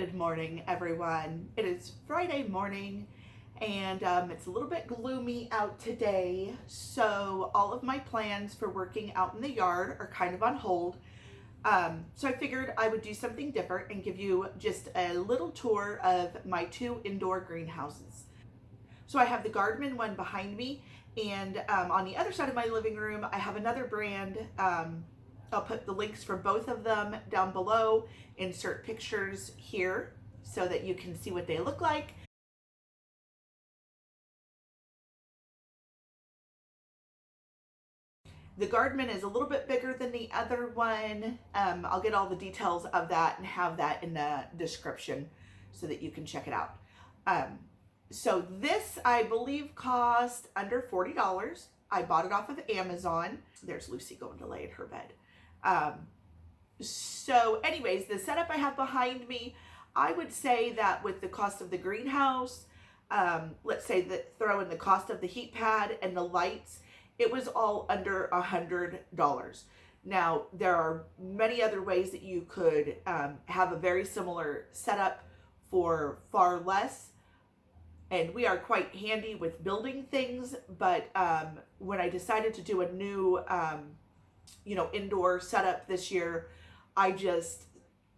Good morning, everyone. It is Friday morning and it's a little bit gloomy out today, so all of my plans for working out in the yard are kind of on hold. So I figured I would do something different and give you just a little tour of my two indoor greenhouses. So I have the GARDMAN one behind me, and on the other side of my living room I have another brand. I'll put the links for both of them down below, insert pictures here so that you can see what they look like. The GARDMAN is a little bit bigger than the other one. I'll get all the details of that and have that in the description so that you can check it out. So this, I believe, cost under $40. I bought it off of Amazon. There's Lucy going to lay in her bed. So anyways, the setup I have behind me, I would say that with the cost of the greenhouse, let's say that throw in the cost of the heat pad and the lights, it was all under $100. Now, there are many other ways that you could have a very similar setup for far less. And we are quite handy with building things, but when I decided to do a new indoor setup this year, I just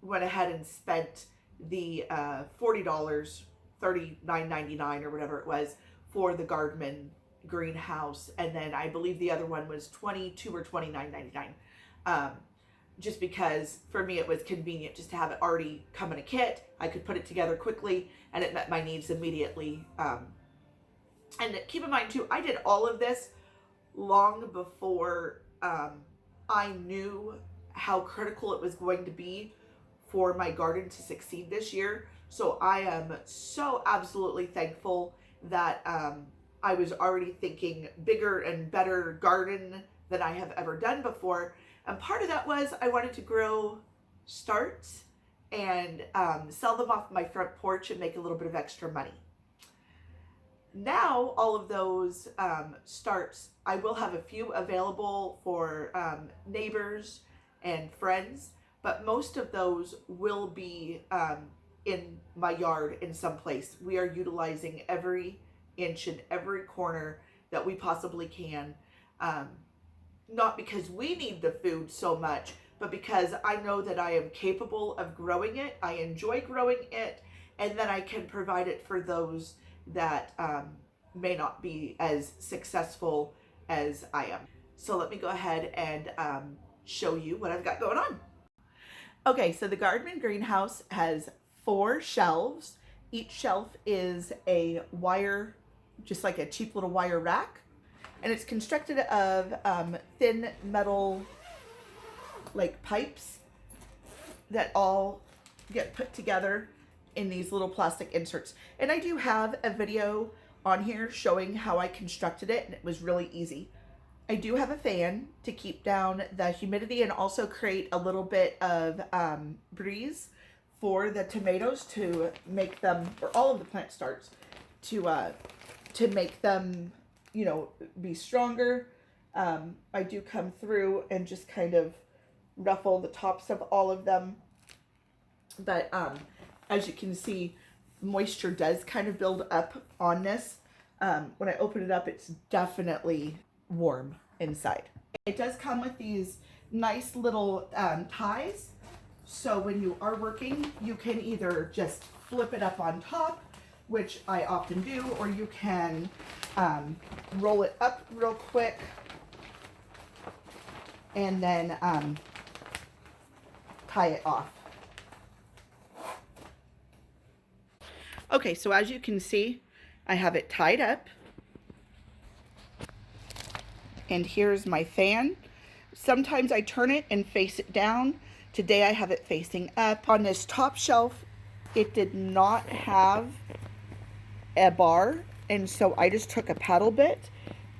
went ahead and spent the $40, $39.99 or whatever it was for the GARDMAN greenhouse, and then I believe the other one was $22 or $29.99. Just because for me it was convenient just to have it already come in a kit. I could put it together quickly and it met my needs immediately. And keep in mind too, I did all of this long before I knew how critical it was going to be for my garden to succeed this year. So I am so absolutely thankful that I was already thinking bigger and better garden than I have ever done before. And part of that was I wanted to grow starts and sell them off my front porch and make a little bit of extra money. Now, all of those starts, I will have a few available for neighbors and friends, but most of those will be in my yard in some place. We are utilizing every inch and every corner that we possibly can. Not because we need the food so much, but because I know that I am capable of growing it. I enjoy growing it, and then I can provide it for those that may not be as successful as I am. So let me go ahead and show you what I've got going on. Okay, so the GARDMAN greenhouse has 4 shelves. Each shelf is a wire, just like a cheap little wire rack. And it's constructed of thin metal like pipes that all get put together in these little plastic inserts. And I do have a video on here showing how I constructed it, and it was really easy. I do have a fan to keep down the humidity and also create a little bit of breeze for the tomatoes to make them, or all of the plant starts, to make them, be stronger. I do come through and just kind of ruffle the tops of all of them. But as you can see, moisture does kind of build up on this. When I open it up, it's definitely warm inside. It does come with these nice little ties. So when you are working, you can either just flip it up on top, which I often do, or you can roll it up real quick and then tie it off. Okay, so as you can see, I have it tied up. And here's my fan. Sometimes I turn it and face it down. Today I have it facing up. On this top shelf, it did not have a bar, and so I just took a paddle bit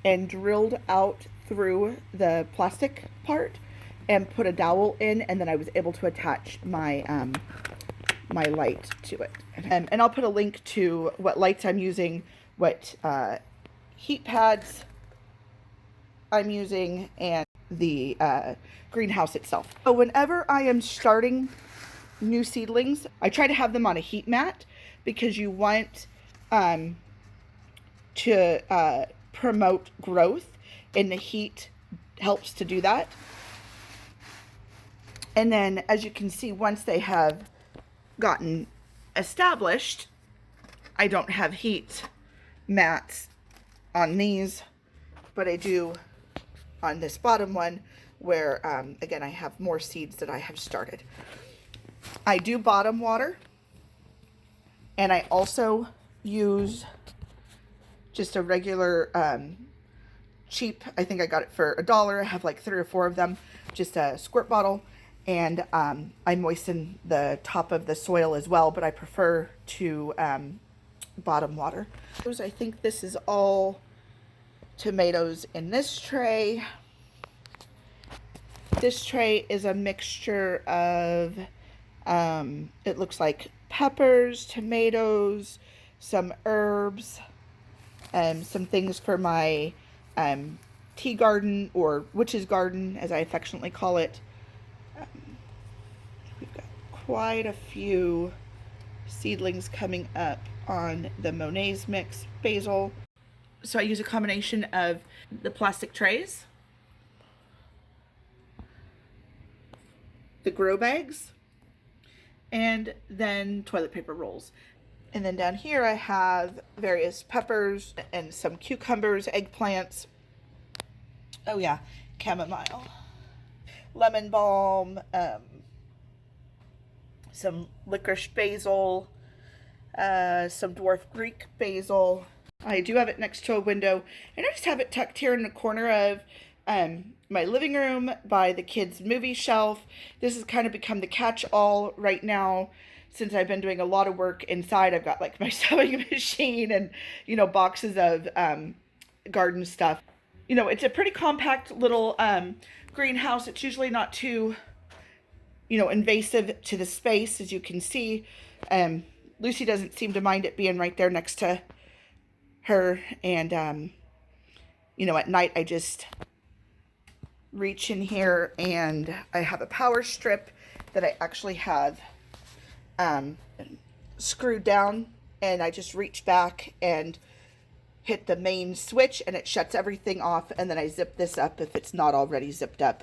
and drilled out through the plastic part and put a dowel in, and then I was able to attach my my light to it. And I'll put a link to what lights I'm using, what heat pads I'm using, and the greenhouse itself. So whenever I am starting new seedlings, I try to have them on a heat mat because you want to promote growth, and the heat helps to do that. And then, as you can see, once they have gotten established, I don't have heat mats on these, but I do on this bottom one where, again, I have more seeds that I have started. I do bottom water, and I also use just a regular cheap, I think I got it for $1. I have like 3 or 4 of them, just a squirt bottle. And I moisten the top of the soil as well, but I prefer to bottom water. I think this is all tomatoes in this tray. This tray is a mixture of, it looks like peppers, tomatoes, some herbs, some things for my tea garden, or witch's garden, as I affectionately call it. We've got quite a few seedlings coming up on the Monet's Mix basil. So I use a combination of the plastic trays, the grow bags, and then toilet paper rolls. And then down here I have various peppers and some cucumbers, eggplants. Oh yeah, chamomile, lemon balm, some licorice basil, some dwarf Greek basil. I do have it next to a window, and I just have it tucked here in the corner of my living room by the kids' movie shelf. This has kind of become the catch-all right now since I've been doing a lot of work inside. I've got like my sewing machine and, you know, boxes of garden stuff. You know, it's a pretty compact little greenhouse. It's usually not too, you know, invasive to the space, as you can see. Lucy doesn't seem to mind it being right there next to her. And, you know, at night I just reach in here and I have a power strip that I actually have screwed down, and I just reach back and hit the main switch and it shuts everything off, and then I zip this up if it's not already zipped up,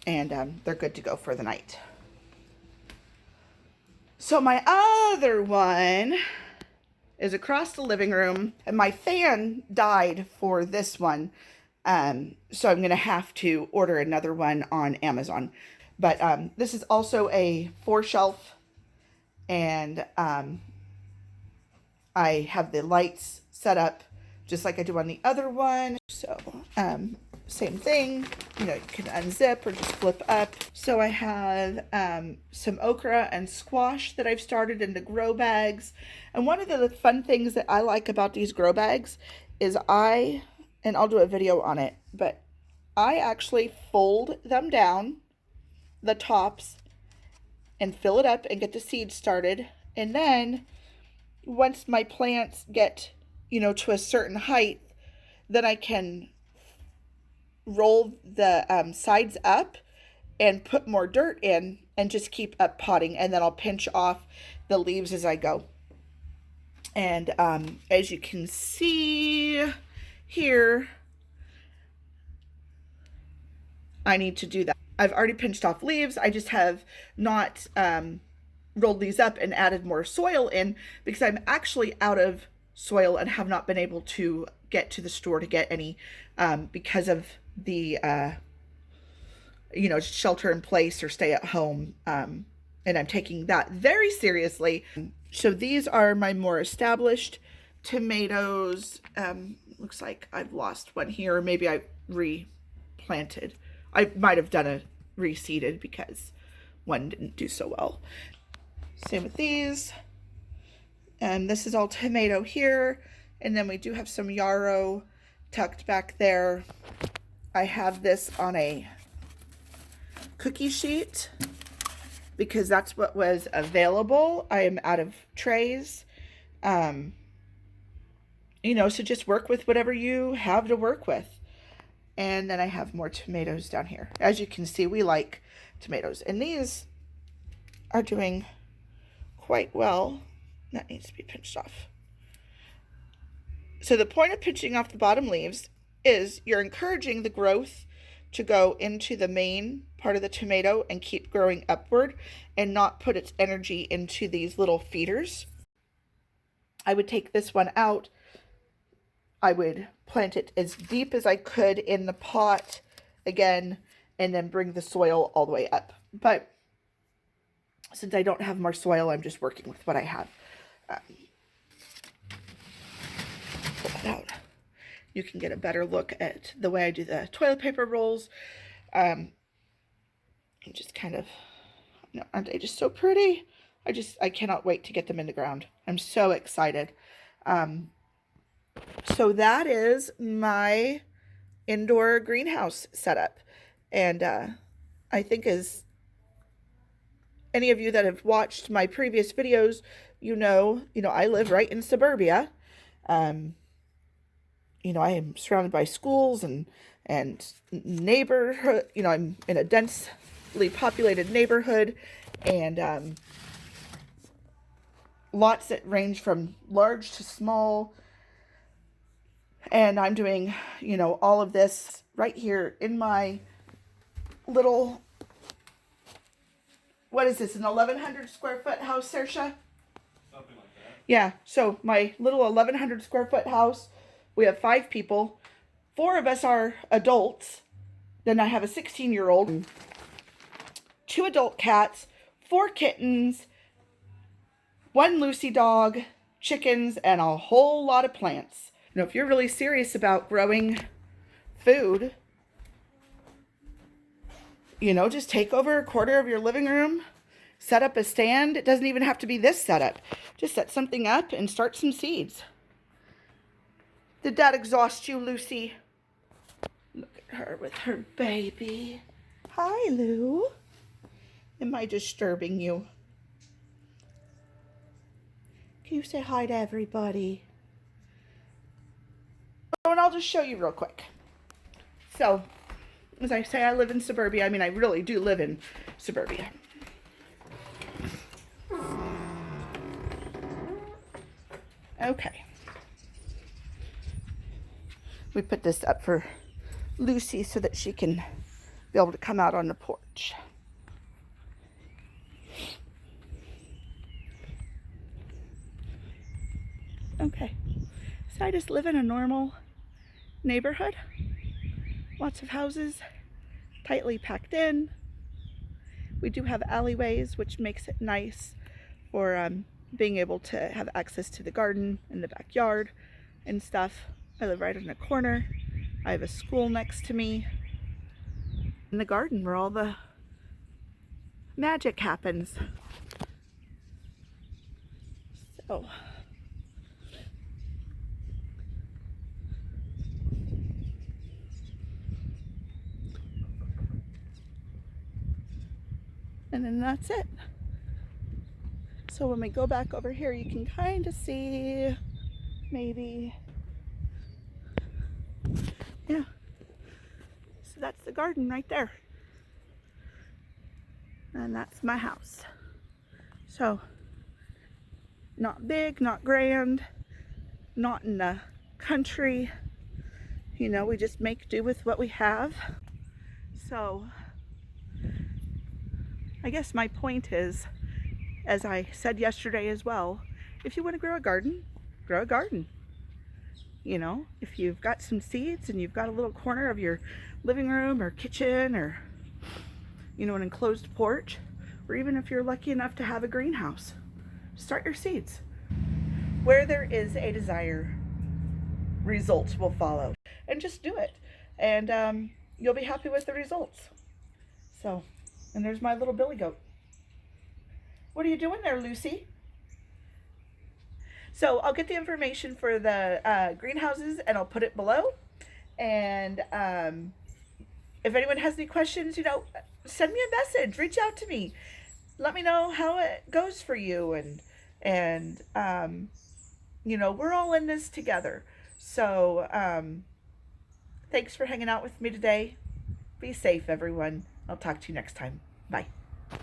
and they're good to go for the night. So my other one is across the living room, and my fan died for this one, so I'm gonna have to order another one on Amazon. But this is also a 4-shelf, and I have the lights set up just like I do on the other one. So same thing, you know, you can unzip or just flip up. So I have some okra and squash that I've started in the grow bags. And one of the fun things that I like about these grow bags is and I'll do a video on it, but I actually fold them down, the tops, and fill it up and get the seeds started. And then once my plants get, you know, to a certain height, then I can roll the sides up and put more dirt in and just keep up potting, and then I'll pinch off the leaves as I go. And as you can see here, I need to do that. I've already pinched off leaves. I just have not rolled these up and added more soil in because I'm actually out of soil and have not been able to get to the store to get any because of the you know, shelter in place or stay at home, and I'm taking that very seriously. So these are my more established tomatoes. Looks like I've lost one here, or maybe I replanted. I might have done a reseeded because one didn't do so well. Same with these. And this is all tomato here. And then we do have some yarrow tucked back there. I have this on a cookie sheet because that's what was available. I am out of trays. You know, so just work with whatever you have to work with. And then I have more tomatoes down here. As you can see, we like tomatoes. And these are doing quite well. That needs to be pinched off. So the point of pinching off the bottom leaves is you're encouraging the growth to go into the main part of the tomato and keep growing upward and not put its energy into these little feeders. I would take this one out. I would plant it as deep as I could in the pot again, and then bring the soil all the way up. But since I don't have more soil, I'm just working with what I have. Pull that out. You can get a better look at the way I do the toilet paper rolls. And just kind of, you know, aren't they just so pretty? I cannot wait to get them in the ground. I'm so excited. So that is my indoor greenhouse setup. And I think as any of you that have watched my previous videos, you know, I live right in suburbia. You know, I am surrounded by schools and neighborhood. You know, I'm in a densely populated neighborhood, and lots that range from large to small. And I'm doing, you know, all of this right here in my little, what is this, an 1,100 square foot house, Saoirse? Something like that. Yeah, so my little 1,100 square foot house, we have 5 people. 4 of us are adults. Then I have a 16-year-old, 2 adult cats, 4 kittens, 1 Lucy dog, chickens, and a whole lot of plants. You know, if you're really serious about growing food, you know, just take over a quarter of your living room, set up a stand. It doesn't even have to be this setup. Just set something up and start some seeds. Did that exhaust you, Lucy? Look at her with her baby. Hi, Lou. Am I disturbing you? Can you say hi to everybody? Oh, and I'll just show you real quick. So, as I say, I live in suburbia. I mean, I really do live in suburbia. Okay. We put this up for Lucy so that she can be able to come out on the porch. Okay. So I just live in a normal neighborhood. Lots of houses, tightly packed in. We do have alleyways, which makes it nice for being able to have access to the garden and the backyard and stuff. I live right in a corner. I have a school next to me. In the garden where all the magic happens. So. And then that's it. So when we go back over here, you can kind of see, maybe, yeah. So that's the garden right there. And that's my house. So, not big, not grand, not in the country. You know, we just make do with what we have. So, I guess my point is, as I said yesterday as well, if you want to grow a garden, grow a garden. You know, if you've got some seeds and you've got a little corner of your living room or kitchen or, you know, an enclosed porch, or even if you're lucky enough to have a greenhouse, start your seeds. Where there is a desire, results will follow. And just do it. And you'll be happy with the results. So, and there's my little billy goat. What are you doing there, Lucy? So I'll get the information for the greenhouses and I'll put it below. And if anyone has any questions, you know, send me a message, reach out to me. Let me know how it goes for you. And you know, we're all in this together. So thanks for hanging out with me today. Be safe, everyone. I'll talk to you next time. Bye.